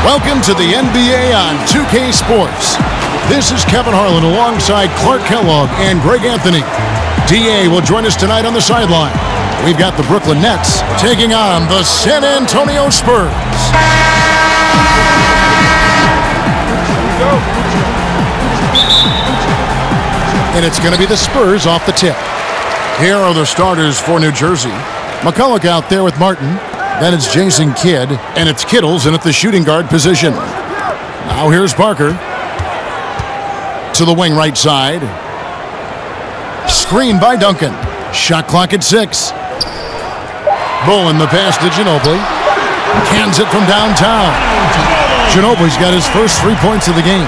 Welcome to the NBA on 2K Sports. This is Kevin Harlan alongside Clark Kellogg and Greg Anthony. DA will join us tonight on the sideline. We've got the Brooklyn Nets taking on the San Antonio Spurs. And it's going to be the Spurs off the tip. Here are the starters for New Jersey. McCulloch out there with Martin. Then it's Jason Kidd, and it's Kittles in at the shooting guard position. Now here's Parker. To the wing right side. Screen by Duncan. Shot clock at 6. Bullen the pass to Ginobili. Cans it from downtown. Ginobili's got his first 3 points of the game.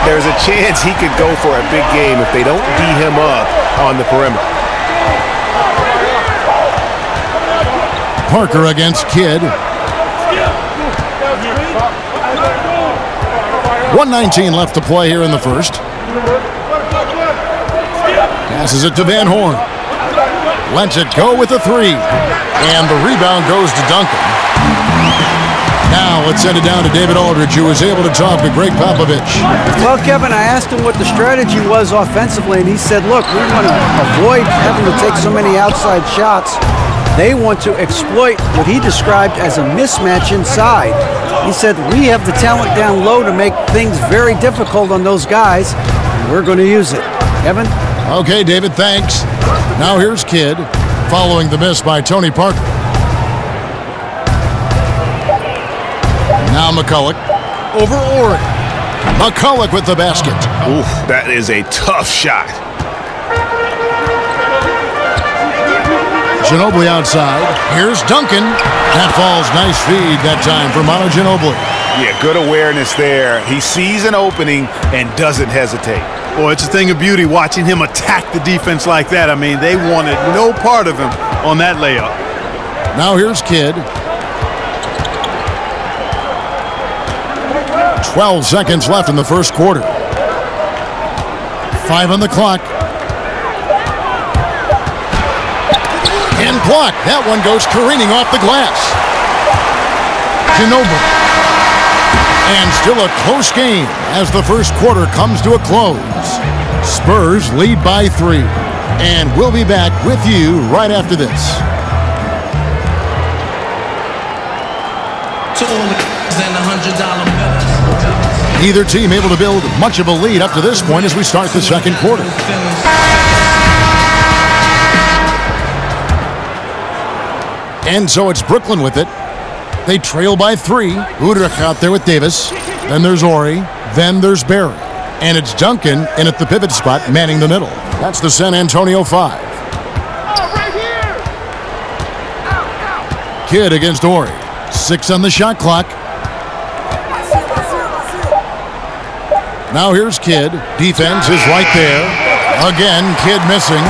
There's a chance he could go for a big game if they don't D him up on the perimeter. Parker against Kidd. 1:19 left to play here in the first. Passes it to Van Horn. Lets it go with a 3. And the rebound goes to Duncan. Now let's send it down to David Aldridge, who was able to talk to Greg Popovich. Well, Kevin, I asked him what the strategy was offensively, and he said, look, we want to avoid having to take so many outside shots. They want to exploit what he described as a mismatch inside. He said, we have the talent down low to make things very difficult on those guys, and we're going to use it. Kevin? Okay, David, thanks. Now here's Kidd, following the miss by Tony Parker. Now McCulloch over Ori. McCulloch with the basket. Ooh, that is a tough shot. Ginobili outside. Here's Duncan. That falls. Nice feed that time for Manu Ginobili. Yeah, good awareness there. He sees an opening and doesn't hesitate. Boy, it's a thing of beauty watching him attack the defense like that. I mean, they wanted no part of him on that layup. Now here's Kidd. 12 seconds left in the first quarter. 5 on the clock. And blocked. That one goes careening off the glass. Ginobili. And still a close game as the first quarter comes to a close. Spurs lead by 3. And we'll be back with you right after this. Neither team able to build much of a lead up to this point as we start the second quarter. And so it's Brooklyn with it. They trail by 3. Udrich out there with Davis. Then there's Ori. Then there's Barry. And it's Duncan in at the pivot spot, manning the middle. That's the San Antonio 5. Kidd against Ori. 6 on the shot clock. Now here's Kidd. Defense is right there. Again, Kidd missing.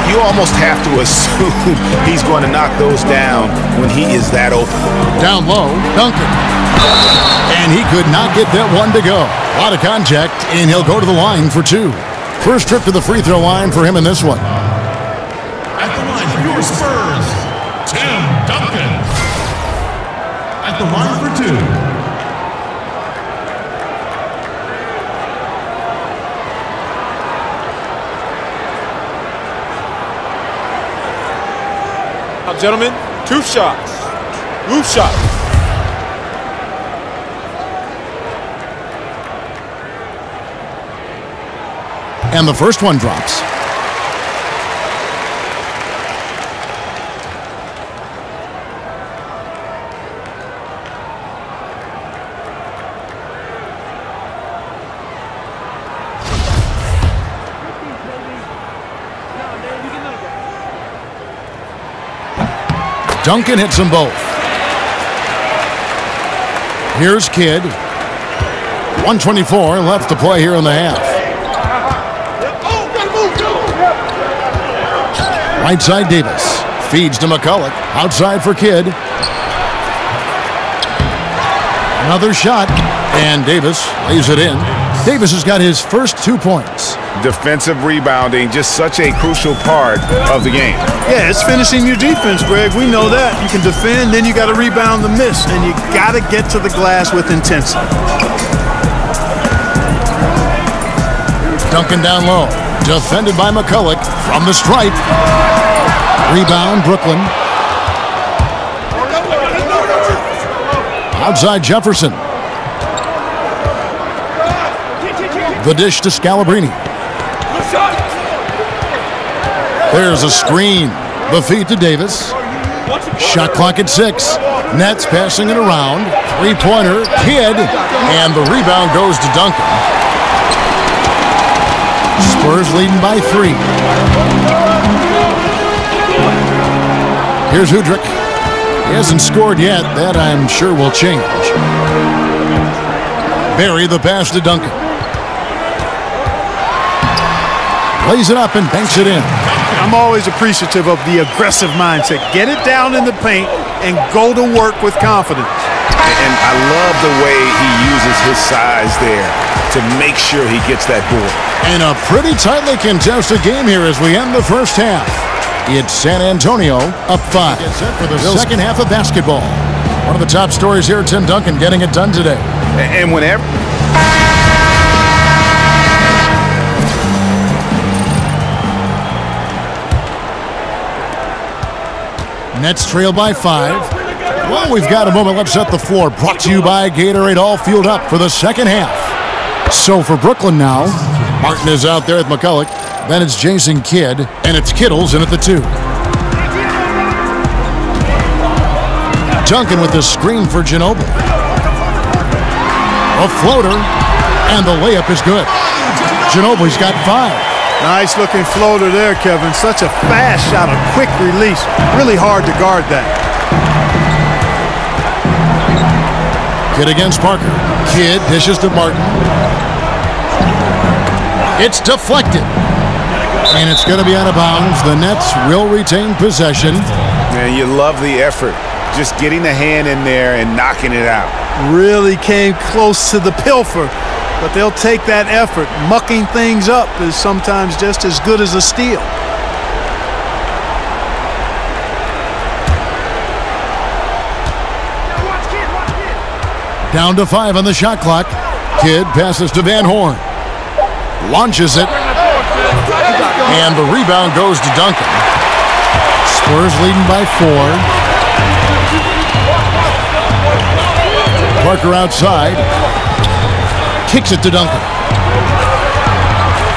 You almost have to assume he's going to knock those down when he is that open. Down low, Duncan. And he could not get that one to go. A lot of contact, and he'll go to the line for 2. First trip to the free throw line for him in this one. At the line for your Spurs, Tim Duncan. At the line for 2. Gentlemen, 2 shots. Move shots. And the first one drops. Duncan hits them both. Here's Kidd. 1:24 left to play here in the half. Right side Davis. Feeds to McCulloch. Outside for Kidd. Another shot. And Davis lays it in. Davis has got his first 2 points. Defensive rebounding, just such a crucial part of the game. Yeah, it's finishing your defense, Greg. We know that. You can defend, then you got to rebound the miss, and you got to get to the glass with intensity. Duncan down low. Defended by McCulloch from the stripe. Rebound, Brooklyn. Outside Jefferson. The dish to Scalabrine. There's a screen. The feed to Davis. Shot clock at 6. Nets passing it around. Three-pointer, Kidd. And the rebound goes to Duncan. Spurs leading by 3. Here's Hudrick. He hasn't scored yet. That, I'm sure, will change. Barry the pass to Duncan. Lays it up and banks it in. I'm always appreciative of the aggressive mindset. Get it down in the paint and go to work with confidence. And I love the way he uses his size there to make sure he gets that board. And a pretty tightly contested game here as we end the first half. It's San Antonio up 5. Get set for the second half of basketball. One of the top stories here, Tim Duncan getting it done today. And whenever... Nets trail by 5. Well, we've got a moment. Let's set the floor. Brought to you by Gatorade, all fueled up for the second half. So for Brooklyn now, Martin is out there with McCulloch. Then it's Jason Kidd, and it's Kittles in at the 2. Duncan with the screen for Ginobili. A floater, and the layup is good. Ginobili's got 5. Nice looking floater there, Kevin. Such a fast shot, a quick release. Really hard to guard that. Kidd against Parker. Kidd dishes to Martin. It's deflected. And it's going to be out of bounds. The Nets will retain possession. Man, you love the effort. Just getting the hand in there and knocking it out. Really came close to the pilfer. But they'll take that effort. Mucking things up is sometimes just as good as a steal. Down to 5 on the shot clock. Kidd passes to Van Horn. Launches it. And the rebound goes to Duncan. Spurs leading by 4. Parker outside. Kicks it to Duncan.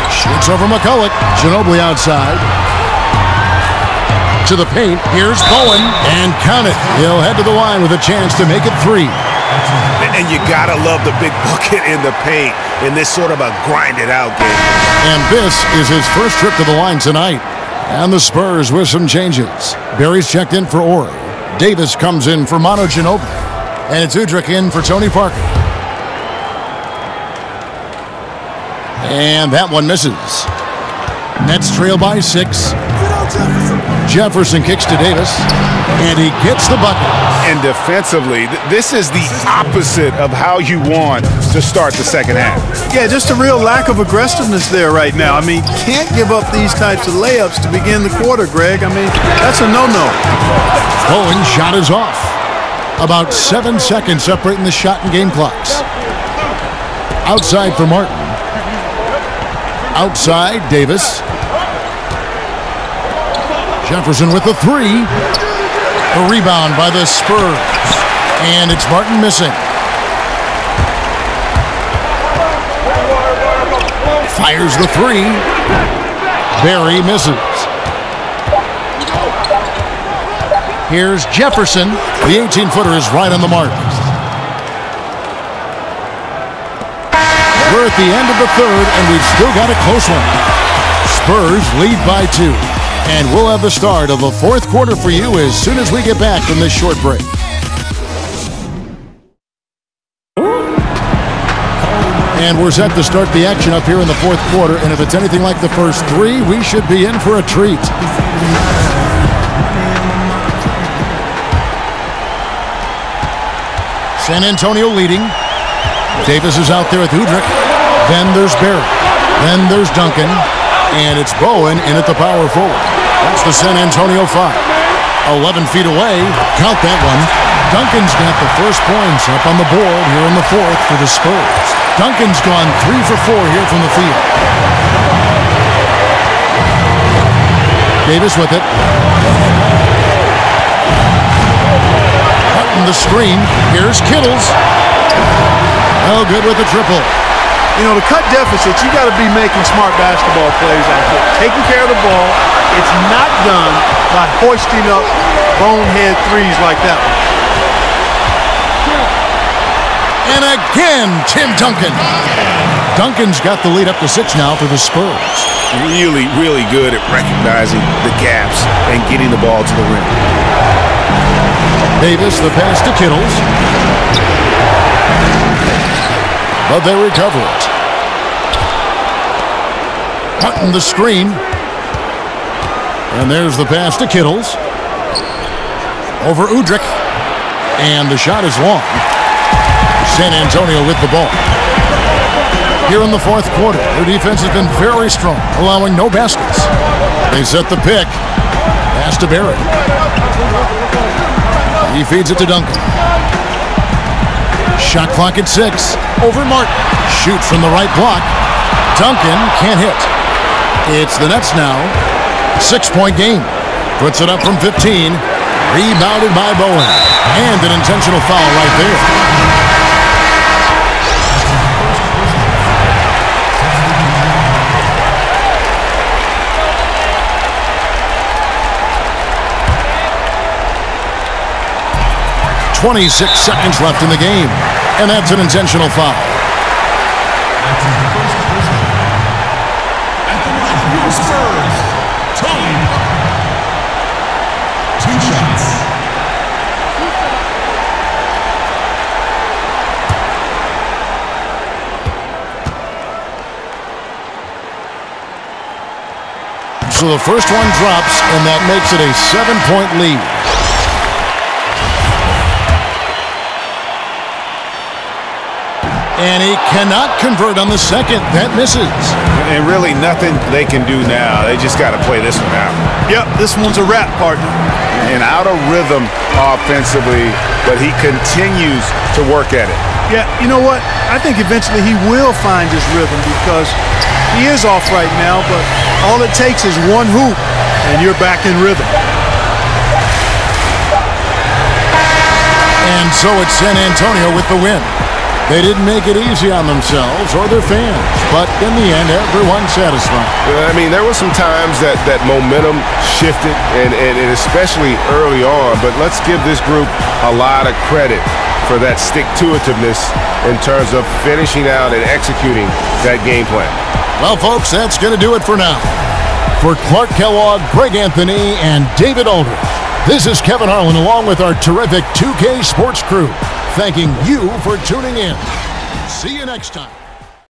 Shoots over McCulloch. Ginobili outside. To the paint. Here's Bowen. And count it. He'll head to the line with a chance to make it 3. And you gotta love the big bucket in the paint in this sort of a grinded-out game. And this is his first trip to the line tonight. And the Spurs with some changes. Barry's checked in for Ori. Davis comes in for Manu Ginobili. And it's Hudrick in for Tony Parker. And that one misses. Nets trail by 6. Jefferson kicks to Davis. And he gets the bucket. And defensively, this is the opposite of how you want to start the second half. Yeah, just a real lack of aggressiveness there right now. I mean, can't give up these types of layups to begin the quarter, Greg. I mean, that's a no-no. Bowen's shot is off. About 7 seconds separating the shot and game clocks. Outside for Martin. Outside, Davis. Jefferson with the 3. The rebound by the Spurs. And it's Martin missing. Fires the 3. Barry misses. Here's Jefferson. The 18-footer is right on the mark. We're at the end of the third, and we've still got a close one. Spurs lead by 2. And we'll have the start of the fourth quarter for you as soon as we get back from this short break. And we're set to start the action up here in the fourth quarter. And if it's anything like the first 3, we should be in for a treat. San Antonio leading. Davis is out there with Hudrick. Then there's Barry. Then there's Duncan, and it's Bowen in at the power forward. That's the San Antonio 5. 11 feet away, count that one. Duncan's got the first points up on the board here in the fourth for the Spurs. Duncan's gone 3 for 4 here from the field. Davis with it. Up in the screen. Here's Kittles. Oh, good with the triple. You know, to cut deficits, you got to be making smart basketball plays out there. Taking care of the ball. It's not done by hoisting up bonehead threes like that one. And again, Tim Duncan. Duncan's got the lead up to 6 now for the Spurs. Really, really good at recognizing the gaps and getting the ball to the rim. Davis, the pass to Kittles. But they recover it. Hutton the screen. And there's the pass to Kittles. Over Udrich. And the shot is long. San Antonio with the ball. Here in the fourth quarter, their defense has been very strong, allowing no baskets. They set the pick. Pass to Barrett. He feeds it to Duncan. Shot clock at 6. Over Martin. Shoots from the right block. Duncan can't hit. It's the Nets now. 6-point game. Puts it up from 15. Rebounded by Bowen. And an intentional foul right there. .26 seconds left in the game. And that's an intentional foul. At the line for your Spurs, Tony. 2 shots. So the first one drops, and that makes it a 7-point lead. And he cannot convert on the second. That misses. And really nothing they can do now. They just got to play this one out. Yep, this one's a wrap, partner. And out of rhythm offensively, but he continues to work at it. Yeah, you know what? I think eventually he will find his rhythm because he is off right now, but all it takes is one hoop, and you're back in rhythm. And so it's San Antonio with the win. They didn't make it easy on themselves or their fans, but in the end, everyone's satisfied. I mean, there were some times that momentum shifted, and especially early on, but let's give this group a lot of credit for that stick-to-itiveness in terms of finishing out and executing that game plan. Well, folks, that's going to do it for now. For Clark Kellogg, Greg Anthony, and David Aldridge, this is Kevin Harlan along with our terrific 2K Sports crew, thanking you for tuning in. See you next time.